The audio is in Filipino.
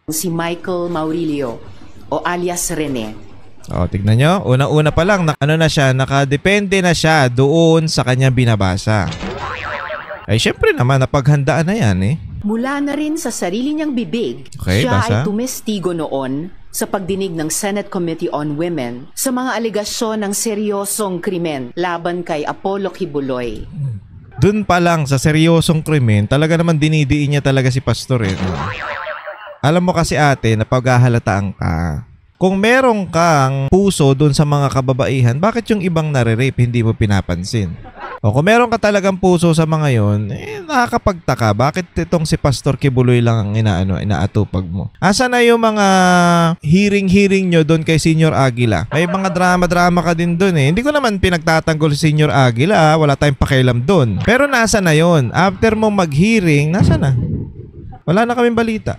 si Michael Maurilio o alias Rene. O, tignan nyo. Una-una pa lang, nakadepende na siya doon sa kanyang binabasa. Ay, syempre naman, napaghandaan na yan eh. Mula na rin sa sarili niyang bibig, Okay, siya basa. ay tumestigo noon sa pagdinig ng Senate Committee on Women sa mga alegasyon ng seryosong krimen laban kay Apollo Kibuloy. Doon pa lang sa seryosong krimen, talaga naman dinidiin niya talaga si Pastor eh. Alam mo kasi ate, napaghahalataan ka. Kung merong kang puso doon sa mga kababaihan, bakit yung ibang nare-rape hindi mo pinapansin? O kung meron ka talagang puso sa mga yon, nakakapagtaka. Bakit itong si Pastor Kibuloy lang ang inaatupag mo? Asa na yung mga hearing nyo doon kay Senior Aguila? May mga drama ka din doon eh. Hindi ko naman pinagtatanggol si Senior Aguila. Wala tayong pakialam doon. Pero nasa na yon? After mo mag-hearing, nasa na? Wala na kaming balita.